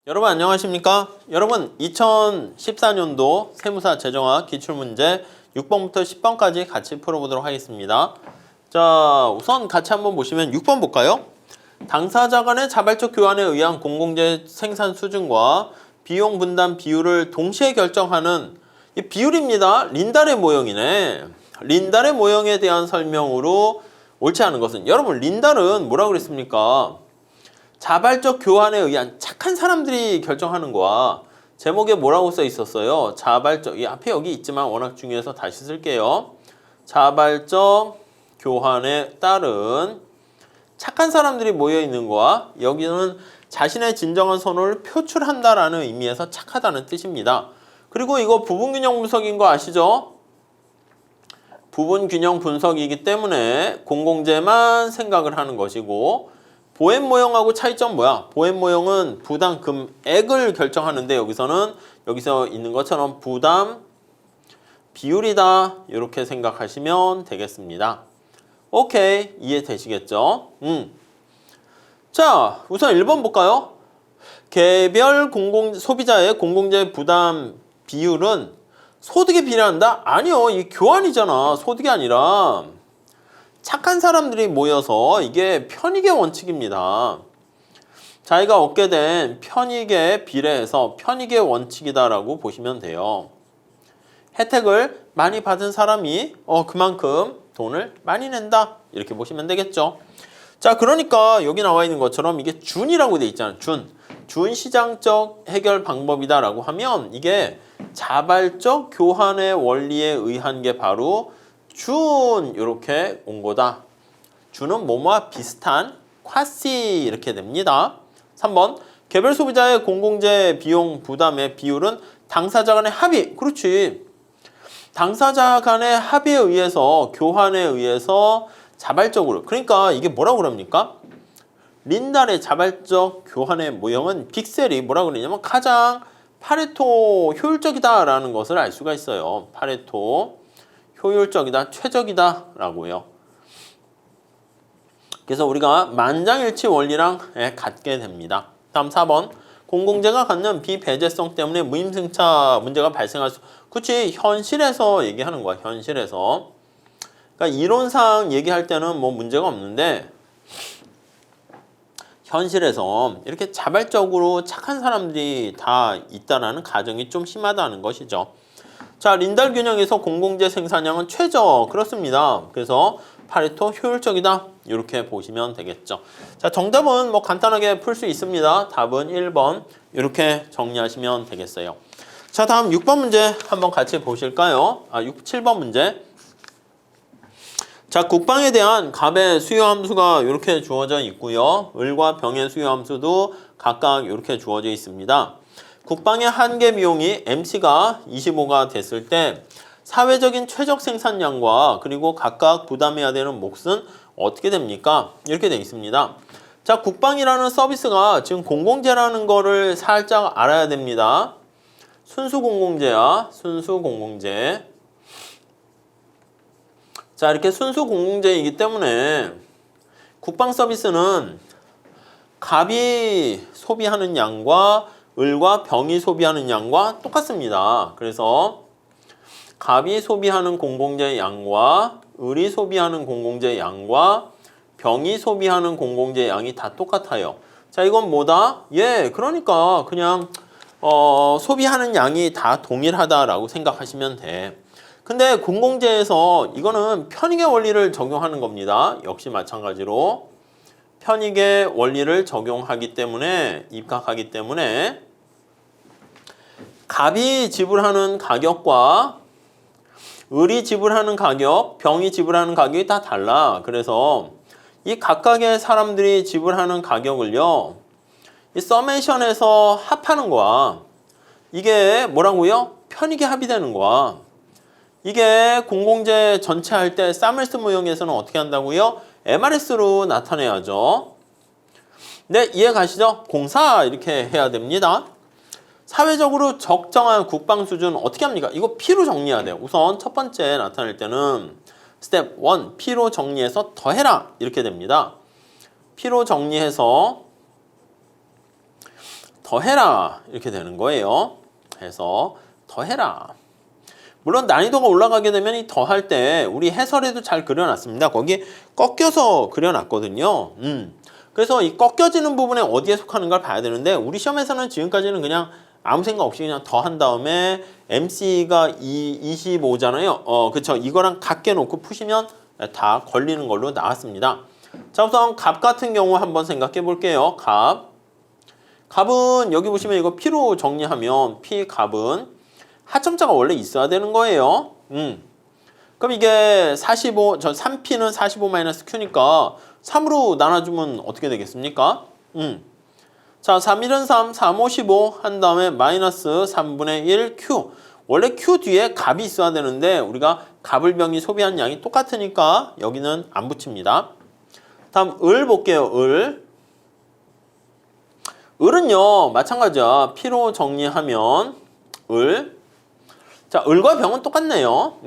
여러분 안녕하십니까? 여러분 2014년도 세무사 재정학 기출문제 6번부터 10번까지 같이 풀어보도록 하겠습니다. 자, 우선 같이 한번 보시면 6번 볼까요? 당사자 간의 자발적 교환에 의한 공공재 생산 수준과 비용 분담 비율을 동시에 결정하는 이 비율입니다. 린달의 모형이네. 린달의 모형에 대한 설명으로 옳지 않은 것은, 여러분 린달은 뭐라고 그랬습니까? 자발적 교환에 의한 착한 사람들이 결정하는 거야. 제목에 뭐라고 써 있었어요? 자발적, 이 앞에 여기 있지만 워낙 중요해서 다시 쓸게요. 자발적 교환에 따른 착한 사람들이 모여 있는 거야. 여기는 자신의 진정한 선호를 표출한다라는 의미에서 착하다는 뜻입니다. 그리고 이거 부분균형 분석인 거 아시죠? 부분균형 분석이기 때문에 공공재만 생각을 하는 것이고, 보행 모형하고 차이점 뭐야? 보행 모형은 부담 금액을 결정하는데 여기서 있는 것처럼 부담 비율이다. 이렇게 생각하시면 되겠습니다. 오케이, 이해되시겠죠? 자, 우선 1번 볼까요? 개별 소비자의 공공재 부담 비율은 소득에 비례한다? 아니요, 이 교환이잖아. 소득이 아니라 착한 사람들이 모여서 이게 편익의 원칙입니다. 자기가 얻게 된 편익에 비례해서 편익의 원칙이다라고 보시면 돼요. 혜택을 많이 받은 사람이 그만큼 돈을 많이 낸다. 이렇게 보시면 되겠죠. 자, 그러니까 여기 나와 있는 것처럼 이게 준이라고 돼 있잖아요. 준 시장적 해결 방법이다라고 하면 이게 자발적 교환의 원리에 의한 게 바로 준 이렇게 온 거다. 준은 뭐뭐와 비슷한 콰시 이렇게 됩니다. 3번 개별 소비자의 공공재 비용 부담의 비율은 당사자 간의 합의. 그렇지. 당사자 간의 합의에 의해서 교환에 의해서 자발적으로, 그러니까 이게 뭐라고 그럽니까? 린달의 자발적 교환의 모형은 빅셀이 뭐라고 그러냐면 가장 파레토 효율적이다라는 것을 알 수가 있어요. 파레토 효율적이다, 최적이다 라고요. 그래서 우리가 만장일치 원리랑 같게 됩니다. 다음 4번 공공재가 갖는 비배제성 때문에 무임승차 문제가 발생할 수. 그치, 현실에서 얘기하는 거야. 현실에서. 그러니까 이론상 얘기할 때는 뭐 문제가 없는데 현실에서 이렇게 자발적으로 착한 사람들이 다 있다라는 가정이 좀 심하다는 것이죠. 자, 린달 균형에서 공공재 생산량은 최저. 그렇습니다. 그래서 파레토 효율적이다. 이렇게 보시면 되겠죠. 자, 정답은 뭐 간단하게 풀 수 있습니다. 답은 1번. 이렇게 정리하시면 되겠어요. 자, 다음 6번 문제 한번 같이 보실까요? 7번 문제. 자, 국방에 대한 갑의 수요 함수가 이렇게 주어져 있고요. 을과 병의 수요 함수도 각각 이렇게 주어져 있습니다. 국방의 한계 비용이 MC가 25가 됐을 때 사회적인 최적 생산량과 그리고 각각 부담해야 되는 몫은 어떻게 됩니까? 이렇게 되어 있습니다. 자, 국방이라는 서비스가 지금 공공재라는 거를 살짝 알아야 됩니다. 순수 공공재야. 순수 공공재. 자, 이렇게 순수 공공재이기 때문에 국방 서비스는 갑이 소비하는 양과 을과 병이 소비하는 양과 똑같습니다. 그래서 갑이 소비하는 공공재 양과 을이 소비하는 공공재 양과 병이 소비하는 공공재 양이 다 똑같아요. 자, 이건 뭐다? 그러니까 그냥 소비하는 양이 다 동일하다라고 생각하시면 돼. 근데 공공재에서 이거는 편익의 원리를 적용하는 겁니다. 역시 마찬가지로 편익의 원리를 적용하기 때문에, 입각하기 때문에 갑이 지불하는 가격과 을이 지불하는 가격, 병이 지불하는 가격이 다 달라. 그래서 이 각각의 사람들이 지불하는 가격을요, 이 서메이션에서 합하는 거야. 이게 뭐라고요? 편익에 합의되는 거야. 이게 공공재 전체 할 때 사멜스 모형에서는 어떻게 한다고요? MRS로 나타내야죠. 네, 이해 가시죠? 공사 이렇게 해야 됩니다. 사회적으로 적정한 국방 수준 어떻게 합니까? 이거 P로 정리해야 돼요. 우선 첫 번째 나타낼 때는 스텝 1, P로 정리해서 더해라 이렇게 됩니다. P로 정리해서 더해라 이렇게 되는 거예요. 해서 더해라. 물론 난이도가 올라가게 되면 이 더할 때 우리 해설에도 잘 그려놨습니다. 거기 꺾여서 그려놨거든요. 그래서 이 꺾여지는 부분에 어디에 속하는가를 봐야 되는데 우리 시험에서는 지금까지는 그냥 아무 생각 없이 그냥 더한 다음에 MC가 25잖아요. 그쵸. 이거랑 같게 놓고 푸시면 다 걸리는 걸로 나왔습니다. 자, 우선 값 같은 경우 한번 생각해 볼게요. 값은 여기 보시면 이거 P로 정리하면 P 값은 하점자가 원래 있어야 되는 거예요. 그럼 이게 45, 3P는 45-Q니까 3으로 나눠주면 어떻게 되겠습니까? 자, 3, 1은 3, 3, 5, 15 한 다음에 마이너스 3분의 1 Q. 원래 Q 뒤에 값이 있어야 되는데 우리가 값을 병이 소비한 양이 똑같으니까 여기는 안 붙입니다. 다음 을 볼게요. 을은요 마찬가지야. P로 정리하면 자, 을과 병은 똑같네요.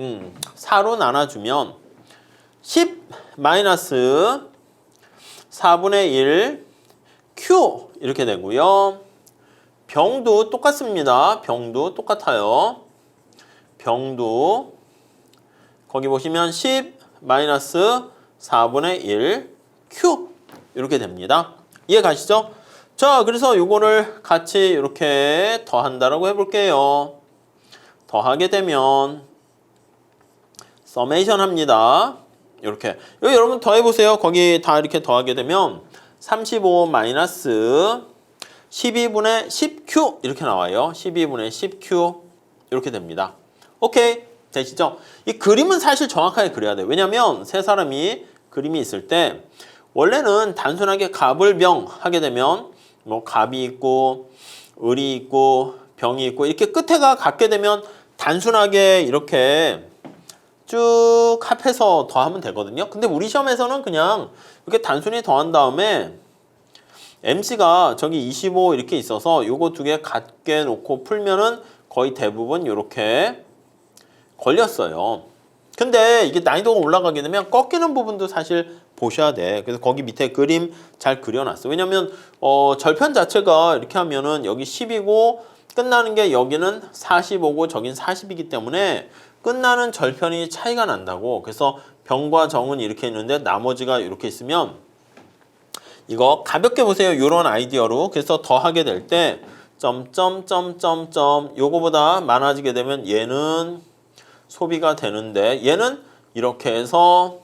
4로 나눠주면 10 마이너스 4분의 1 Q 이렇게 되고요. 병도 똑같습니다. 병도 똑같아요. 병도 거기 보시면 10 마이너스 4분의 1 Q 이렇게 됩니다. 이해 가시죠? 자, 그래서 요거를 같이 이렇게 더한다라고 해볼게요. 더하게 되면 서메이션 합니다. 이렇게 여기 여러분 더해보세요. 거기 다 이렇게 더하게 되면 35 마이너스 12분의 10Q 이렇게 나와요. 12분의 10Q 이렇게 됩니다. 오케이 되시죠? 이 그림은 사실 정확하게 그려야 돼요. 왜냐면 세 사람이 그림이 있을 때 원래는 단순하게 값을 병 하게 되면 뭐 값이 있고 을이 있고 병이 있고 이렇게 끝에가 같게 되면 단순하게 이렇게 쭉 합해서 더하면 되거든요. 근데 우리 시험에서는 그냥 이렇게 단순히 더한 다음에 MC가 저기 25 이렇게 있어서 요거 두 개 같게 놓고 풀면은 거의 대부분 이렇게 걸렸어요. 근데 이게 난이도가 올라가게 되면 꺾이는 부분도 사실 보셔야 돼. 그래서 거기 밑에 그림 잘 그려놨어. 왜냐면 절편 자체가 이렇게 하면은 여기 10이고 끝나는 게 여기는 45고 저긴 40이기 때문에 끝나는 절편이 차이가 난다고. 그래서 병과 정은 이렇게 있는데 나머지가 이렇게 있으면 이거 가볍게 보세요. 이런 아이디어로. 그래서 더하게 될 때 점점점점점 요거보다 많아지게 되면 얘는 소비가 되는데 얘는 이렇게 해서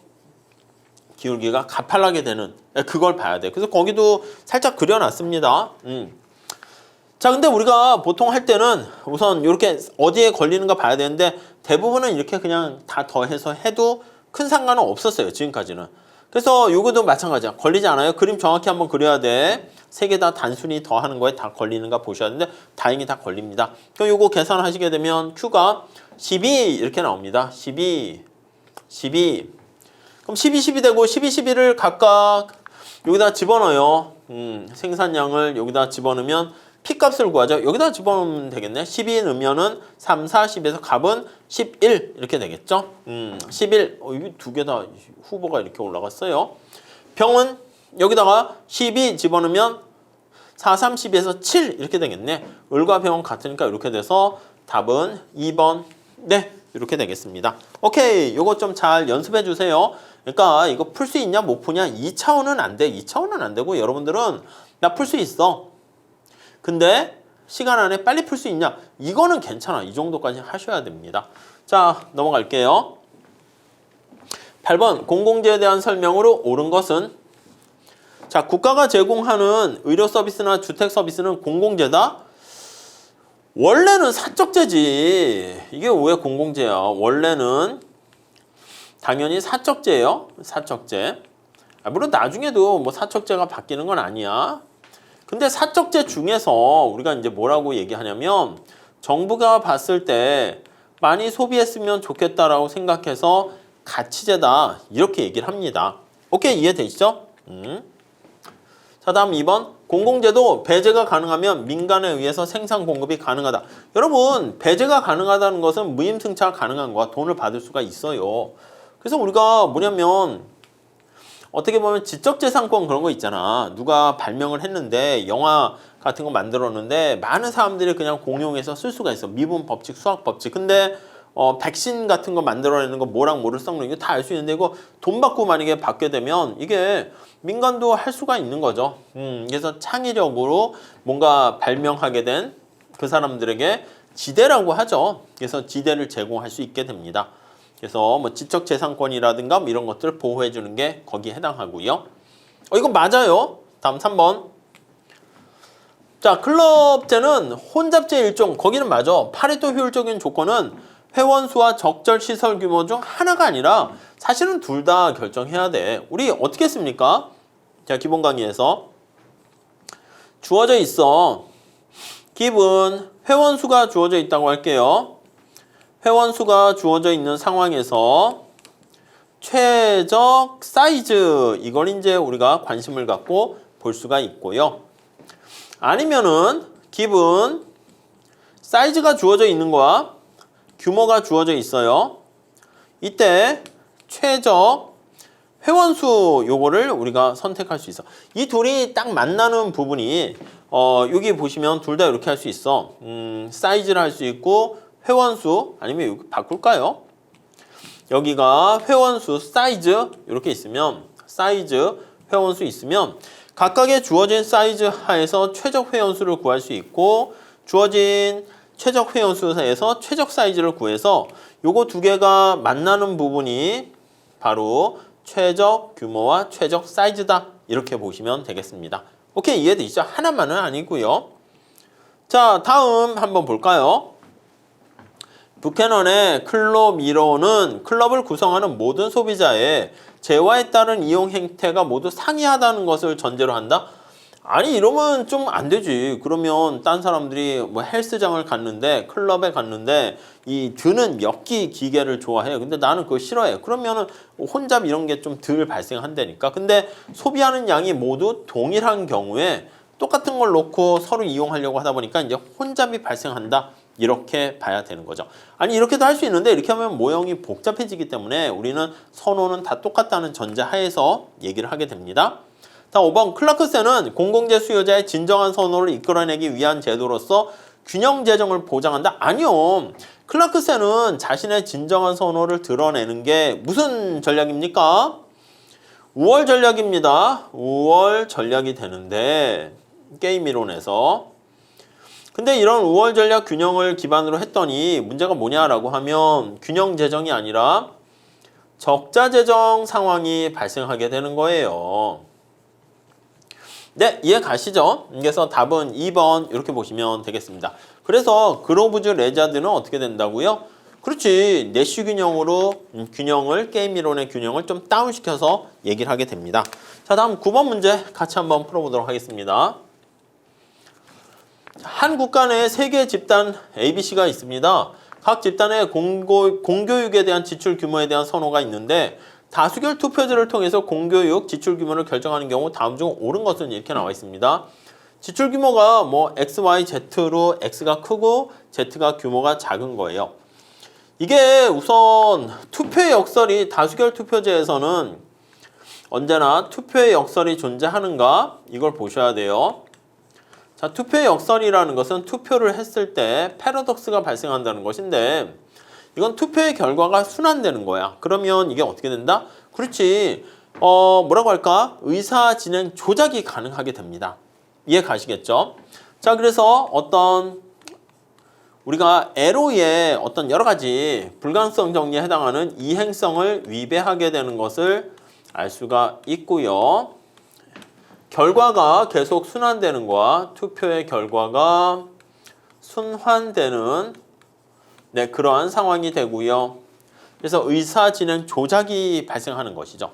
기울기가 가팔나게 되는 그걸 봐야 돼. 그래서 거기도 살짝 그려놨습니다. 자, 근데 우리가 보통 할 때는 우선 이렇게 어디에 걸리는가 봐야 되는데 대부분은 이렇게 그냥 다 더해서 해도 큰 상관은 없었어요. 지금까지는. 그래서 요거도 마찬가지야. 걸리지 않아요. 그림 정확히 한번 그려야 돼. 세 개 다 단순히 더하는 거에 다 걸리는가 보셔야 되는데 다행히 다 걸립니다. 그럼 요거 계산하시게 되면 Q가 12 이렇게 나옵니다. 12 그럼 12 되고 12를 각각 여기다 집어넣어요. 생산량을 여기다 집어넣으면 P값을 구하죠. 여기다 집어넣으면 되겠네. 12 넣으면은 3, 4, 10에서 값은 11 이렇게 되겠죠. 11. 이게 두 개 다 후보가 이렇게 올라갔어요. 병은 여기다가 12 집어넣으면 4, 3, 10에서 7 이렇게 되겠네. 을과 병은 같으니까 이렇게 돼서 답은 2번. 네, 이렇게 되겠습니다. 오케이, 요거 좀 잘 연습해 주세요. 그러니까 이거 풀 수 있냐 못 푸냐 2차원은 안 돼. 2차원은 안 되고 여러분들은 나 풀 수 있어. 근데 시간 안에 빨리 풀 수 있냐? 이거는 괜찮아. 이 정도까지 하셔야 됩니다. 자, 넘어갈게요. 8번 공공재에 대한 설명으로 옳은 것은? 자, 국가가 제공하는 의료 서비스나 주택 서비스는 공공재다? 원래는 사적재지. 이게 왜 공공재야? 원래는 당연히 사적재예요. 사적재. 물론 나중에도 뭐 사적재가 바뀌는 건 아니야. 근데 사적재 중에서 우리가 이제 뭐라고 얘기하냐면 정부가 봤을 때 많이 소비했으면 좋겠다라고 생각해서 가치재다 이렇게 얘기를 합니다. 오케이, 이해되시죠? 자, 다음 2번 공공재도 배제가 가능하면 민간에 의해서 생산 공급이 가능하다. 여러분, 배제가 가능하다는 것은 무임승차가 가능한 거야. 돈을 받을 수가 있어요. 그래서 우리가 뭐냐면 어떻게 보면 지적재산권 그런 거 있잖아. 누가 발명을 했는데 영화 같은 거 만들었는데 많은 사람들이 그냥 공용해서 쓸 수가 있어. 미분 법칙, 수학 법칙. 근데 백신 같은 거 만들어내는 거 뭐랑 뭐를 섞는 거 다 알 수 있는데 이거 돈 받고 만약에 받게 되면 이게 민간도 할 수가 있는 거죠. 그래서 창의력으로 뭔가 발명하게 된 그 사람들에게 지대라고 하죠. 그래서 지대를 제공할 수 있게 됩니다. 그래서 뭐 지적재산권이라든가 뭐 이런 것들을 보호해 주는 게 거기에 해당하고요. 이거 맞아요. 다음 3번. 자, 클럽제는 혼잡제 일종. 거기는 맞아. 파레토 효율적인 조건은 회원 수와 적절 시설 규모 중 하나가 아니라 사실은 둘 다 결정해야 돼. 우리 어떻게 했습니까? 자, 기본 강의에서 주어져 있어. 기본 회원 수가 주어져 있다고 할게요. 회원 수가 주어져 있는 상황에서 최적 사이즈 이걸 이제 우리가 관심을 갖고 볼 수가 있고요. 아니면은 기본 사이즈가 주어져 있는 거야. 규모가 주어져 있어요. 이때 최적 회원수 요거를 우리가 선택할 수 있어. 이 둘이 딱 만나는 부분이 여기 보시면 둘 다 이렇게 할 수 있어. 사이즈를 할 수 있고 회원수 아니면 여기 바꿀까요? 여기가 회원수 사이즈 이렇게 있으면 사이즈 회원수 있으면 각각의 주어진 사이즈 하에서 최적 회원수를 구할 수 있고 주어진 최적 회원수에서 최적 사이즈를 구해서 요거 두 개가 만나는 부분이 바로 최적 규모와 최적 사이즈다. 이렇게 보시면 되겠습니다. 오케이, 이해되시죠? 하나만은 아니고요. 자, 다음 한번 볼까요? 부캐넌의 클럽 이론은 클럽을 구성하는 모든 소비자의 재화에 따른 이용 행태가 모두 상이하다는 것을 전제로 한다. 아니 이러면 좀 안 되지. 그러면 딴 사람들이 뭐 헬스장을 갔는데 클럽에 갔는데 이 드는 몇 기 기계를 좋아해. 근데 나는 그거 싫어해. 그러면은 혼잡 이런 게 좀 덜 발생한다니까. 근데 소비하는 양이 모두 동일한 경우에 똑같은 걸 놓고 서로 이용하려고 하다 보니까 이제 혼잡이 발생한다. 이렇게 봐야 되는 거죠. 아니 이렇게도 할 수 있는데 이렇게 하면 모형이 복잡해지기 때문에 우리는 선호는 다 똑같다는 전제하에서 얘기를 하게 됩니다. 다음 5번 클라크센은 공공재 수요자의 진정한 선호를 이끌어내기 위한 제도로서 균형 재정을 보장한다? 아니요. 클라크센은 자신의 진정한 선호를 드러내는 게 무슨 전략입니까? 우월 전략입니다. 우월 전략이 되는데 게임 이론에서 근데 이런 우월 전략 균형을 기반으로 했더니 문제가 뭐냐라고 하면 균형 재정이 아니라 적자 재정 상황이 발생하게 되는 거예요. 네, 이해 가시죠? 그래서 답은 2번 이렇게 보시면 되겠습니다. 그래서 그로브즈 레자드는 어떻게 된다고요? 그렇지, 내시 균형으로 균형을 게임 이론의 균형을 좀 다운시켜서 얘기를 하게 됩니다. 자, 다음 9번 문제 같이 한번 풀어보도록 하겠습니다. 한 국가 내에 3개의 집단 ABC가 있습니다. 각 집단의 공교육에 대한 지출 규모에 대한 선호가 있는데 다수결 투표제를 통해서 공교육 지출 규모를 결정하는 경우 다음 중 옳은 것은 이렇게 나와 있습니다. 지출 규모가 뭐 X, Y, Z로 X가 크고 Z가 규모가 작은 거예요. 이게 우선 투표의 역설이 다수결 투표제에서는 언제나 투표의 역설이 존재하는가 이걸 보셔야 돼요. 자, 투표의 역설이라는 것은 투표를 했을 때 패러독스가 발생한다는 것인데 이건 투표의 결과가 순환되는 거야. 그러면 이게 어떻게 된다? 그렇지. 뭐라고 할까? 의사 진행 조작이 가능하게 됩니다. 이해 가시겠죠? 자, 그래서 어떤 우리가 에로의 어떤 여러 가지 불가능성 정리에 해당하는 이행성을 위배하게 되는 것을 알 수가 있고요. 결과가 계속 순환되는 거와 투표의 결과가 순환되는 네, 그러한 상황이 되고요. 그래서 의사 진행 조작이 발생하는 것이죠.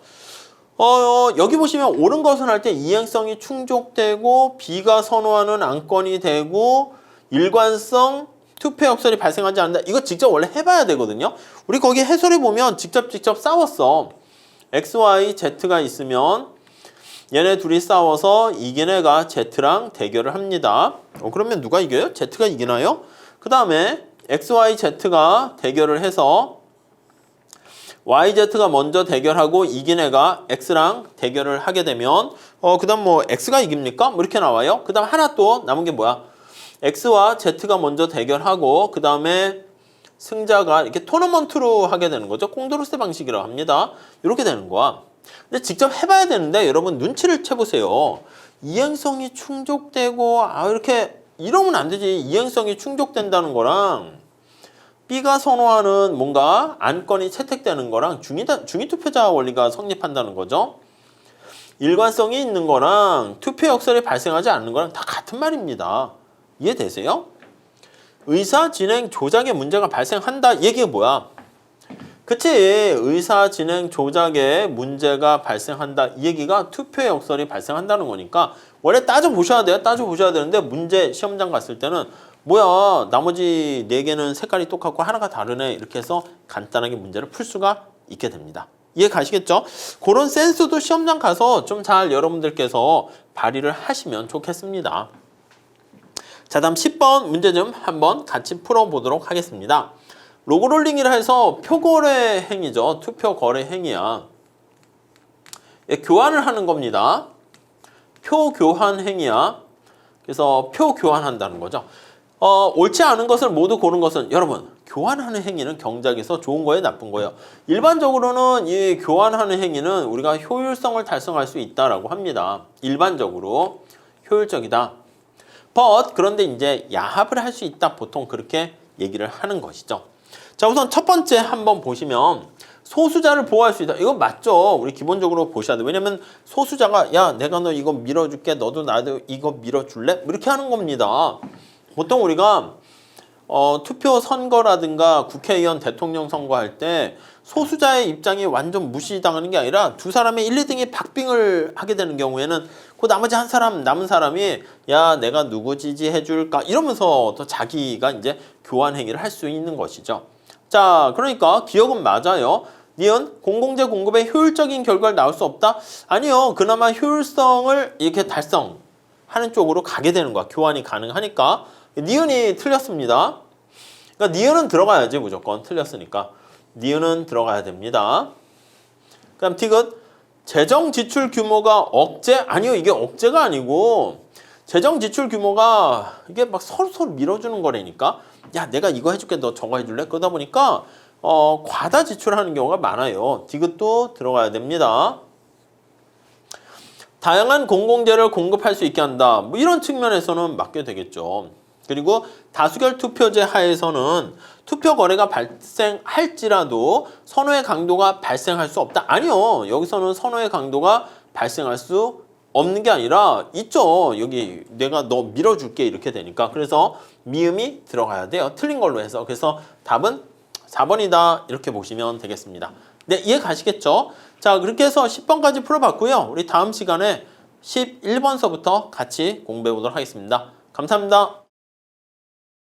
여기 보시면 옳은 것은 할 때 이행성이 충족되고 B가 선호하는 안건이 되고 일관성 투표 역설이 발생하지 않는다. 이거 직접 원래 해봐야 되거든요. 우리 거기 해설해 보면 직접 싸웠어. X, Y, Z가 있으면 얘네 둘이 싸워서 이긴 애가 Z랑 대결을 합니다. 그러면 누가 이겨요? Z가 이기나요? 그 다음에 X, Y, Z가 대결을 해서 YZ가 먼저 대결하고 이긴 애가 X랑 대결을 하게 되면 그 다음 뭐 X가 이깁니까? 뭐 이렇게 나와요. 그 다음 하나 또 남은 게 뭐야? X와 Z가 먼저 대결하고 그 다음에 승자가 이렇게 토너먼트로 하게 되는 거죠. 콩도르세 방식이라고 합니다. 이렇게 되는 거야. 근데 직접 해봐야 되는데 여러분 눈치를 채보세요. 이행성이 충족되고 이렇게 이러면 안 되지. 이행성이 충족된다는 거랑 B가 선호하는 뭔가 안건이 채택되는 거랑 중위투표자 원리가 성립한다는 거죠. 일관성이 있는 거랑 투표 역설이 발생하지 않는 거랑 다 같은 말입니다. 이해되세요? 의사 진행 조작의 문제가 발생한다. 이 얘기가 뭐야? 그치, 의사 진행 조작에 문제가 발생한다. 이 얘기가 투표의 역설이 발생한다는 거니까 원래 따져보셔야 돼요. 따져보셔야 되는데 문제 시험장 갔을 때는 뭐야, 나머지 4개는 색깔이 똑같고 하나가 다르네. 이렇게 해서 간단하게 문제를 풀 수가 있게 됩니다. 이해 가시겠죠? 그런 센스도 시험장 가서 좀 잘 여러분들께서 발휘를 하시면 좋겠습니다. 자, 다음 10번 문제 좀 한번 같이 풀어보도록 하겠습니다. 로그롤링이라 해서 표거래 행위죠. 투표 거래 행위야. 예, 교환을 하는 겁니다. 표 교환 행위야. 그래서 표 교환한다는 거죠. 옳지 않은 것을 모두 고른 것은 여러분 교환하는 행위는 경작에서 좋은 거예요, 나쁜 거예요? 일반적으로는 이 교환하는 행위는 우리가 효율성을 달성할 수 있다라고 합니다. 일반적으로 효율적이다. 그런데 이제 야합을 할 수 있다. 보통 그렇게 얘기를 하는 것이죠. 자, 우선 첫 번째 한번 보시면 소수자를 보호할 수 있다. 이거 맞죠? 우리 기본적으로 보셔야 돼. 왜냐면 소수자가 야, 내가 너 이거 밀어줄게. 너도 나도 이거 밀어줄래? 이렇게 하는 겁니다. 보통 우리가 투표 선거라든가 국회의원 대통령 선거할 때 소수자의 입장이 완전 무시당하는 게 아니라 두 사람의 1, 2등이 박빙을 하게 되는 경우에는 그 나머지 한 사람 남은 사람이 야 내가 누구 지지해줄까 이러면서 더 자기가 이제 교환 행위를 할 수 있는 것이죠. 자, 그러니까 기억은 맞아요. 니은 공공재 공급의 효율적인 결과를 나올 수 없다? 아니요. 그나마 효율성을 이렇게 달성하는 쪽으로 가게 되는 거야. 교환이 가능하니까. 니은이 틀렸습니다. 그러니까 니은은 들어가야지 무조건. 틀렸으니까. 니은은 들어가야 됩니다. 그 다음 티귿 재정 지출 규모가 억제? 아니요. 이게 억제가 아니고 재정 지출 규모가 이게 막 서로 밀어주는 거라니까. 야 내가 이거 해줄게 너 저거 해줄래? 그러다 보니까 과다 지출하는 경우가 많아요. 디귿도 들어가야 됩니다. 다양한 공공재를 공급할 수 있게 한다. 뭐 이런 측면에서는 맞게 되겠죠. 그리고 다수결 투표제 하에서는 투표 거래가 발생할지라도 선호의 강도가 발생할 수 없다. 아니요. 여기서는 선호의 강도가 발생할 수 없는 게 아니라 있죠. 여기 내가 너 밀어줄게 이렇게 되니까. 그래서 미음이 들어가야 돼요. 틀린 걸로 해서. 그래서 답은 4번이다. 이렇게 보시면 되겠습니다. 네, 이해 가시겠죠? 자, 그렇게 해서 10번까지 풀어봤고요. 우리 다음 시간에 11번서부터 같이 공부해 보도록 하겠습니다. 감사합니다.